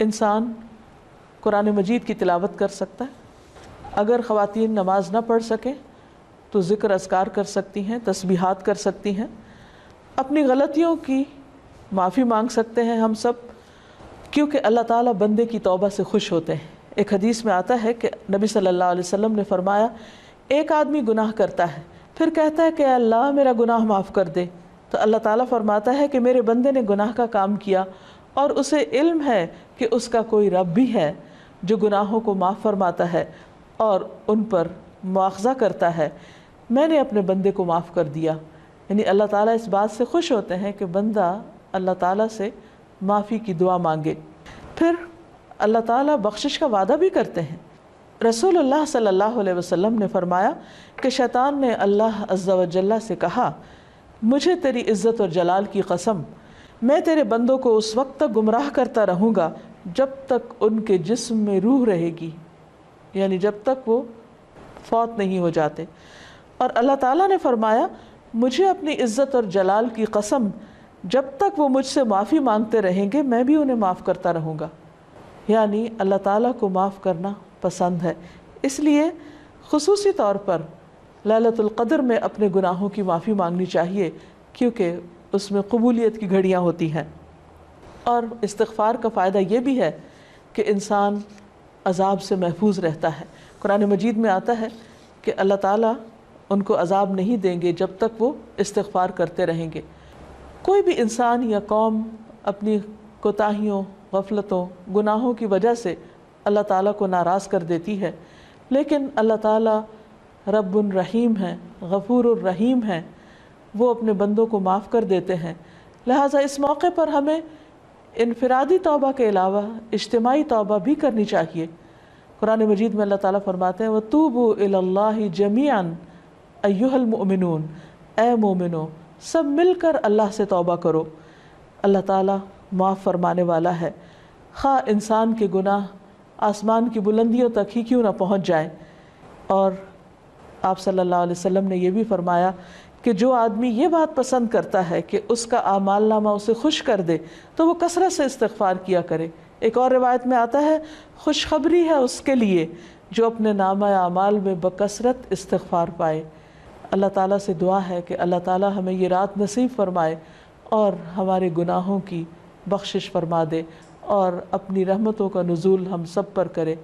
انسان قرآن مجید کی تلاوت کر سکتا ہے، اگر خواتین نماز نہ پڑھ سکیں تو ذکر اذکار کر سکتی ہیں، تسبیحات کر سکتی ہیں، اپنی غلطیوں کی معافی مانگ سکتے ہیں ہم سب، کیونکہ اللہ تعالیٰ بندے کی توبہ سے خوش ہوتے ہیں۔ ایک حدیث میں آتا ہے کہ نبی صلی اللہ علیہ وسلم نے فرمایا، ایک آدمی گناہ کرتا ہے، پھر کہتا ہے کہ اے اللہ میرا گناہ معاف کر دے، تو اللہ تعالیٰ فرماتا ہے کہ میرے بندے نے گناہ کا کام کیا اور اسے علم ہے کہ اس کا کوئی رب بھی ہے جو گناہوں کو معاف فرماتا ہے اور ان پر مواخذہ کرتا ہے، میں نے اپنے بندے کو معاف کر دیا۔ یعنی اللہ تعالیٰ اس بات سے خوش ہوتے ہیں کہ بندہ اللہ تعالیٰ سے معافی کی دعا مانگے۔ پھر اللہ تعالیٰ بخشش کا وعدہ بھی کرتے ہیں۔ رسول اللہ صلی اللہ علیہ وسلم نے فرمایا کہ شیطان نے اللہ عز و جل سے کہا، مجھے تیری عزت اور جلال کی قسم، میں تیرے بندوں کو اس وقت تک گمراہ کرتا رہوں گا جب تک ان کے جسم میں روح رہے گی، یعنی جب تک وہ فوت نہیں ہو جاتے۔ اور اللہ تعالیٰ نے فرمایا، مجھے اپنی عزت اور جلال کی قسم، جب تک وہ مجھ سے معافی مانگتے رہیں گے میں بھی انہیں معاف کرتا رہوں گا۔ یعنی اللہ تعالیٰ کو معاف کرنا پسند ہے، اس لیے خصوصی طور پر لیلۃ القدر میں اپنے گناہوں کی معافی مانگنی چاہیے، کیونکہ اس میں قبولیت کی گھڑیاں ہوتی ہیں۔ اور استغفار کا فائدہ یہ بھی ہے کہ انسان عذاب سے محفوظ رہتا ہے۔ قرآن مجید میں آتا ہے کہ اللہ تعالیٰ ان کو عذاب نہیں دیں گے جب تک وہ استغفار کرتے رہیں گے۔ کوئی بھی انسان یا قوم اپنی کوتاہیوں، غفلتوں، گناہوں کی وجہ سے اللہ تعالیٰ کو ناراض کر دیتی ہے، لیکن اللہ تعالیٰ رب الرحیم ہے، غفور الرحیم ہے، وہ اپنے بندوں کو معاف کر دیتے ہیں۔ لہٰذا اس موقع پر ہمیں انفرادی توبہ کے علاوہ اجتماعی توبہ بھی کرنی چاہیے۔ قرآن مجید میں اللہ تعالیٰ فرماتے ہیں، وَتُوبُوا إِلَى اللَّهِ جَمِيعًا أَيُّهَا الْمُؤْمِنُونَ، اے مومنو سب مل کر اللہ سے توبہ کرو۔ اللہ تعالیٰ معاف فرمانے والا ہے، خواہ انسان کے گناہ آسمان کی بلندیوں تک ہی کیوں نہ پہنچ جائیں۔ اور آپ صلی اللہ علیہ وسلم نے یہ بھی فرمایا کہ جو آدمی یہ بات پسند کرتا ہے کہ اس کا اعمال نامہ اسے خوش کر دے تو وہ کثرت سے استغفار کیا کرے۔ ایک اور روایت میں آتا ہے، خوشخبری ہے اس کے لیے جو اپنے نامہ اعمال میں بکثرت استغفار پائے۔ اللہ تعالیٰ سے دعا ہے کہ اللہ تعالیٰ ہمیں یہ رات نصیب فرمائے اور ہمارے گناہوں کی بخشش فرما دے اور اپنی رحمتوں کا نزول ہم سب پر کرے۔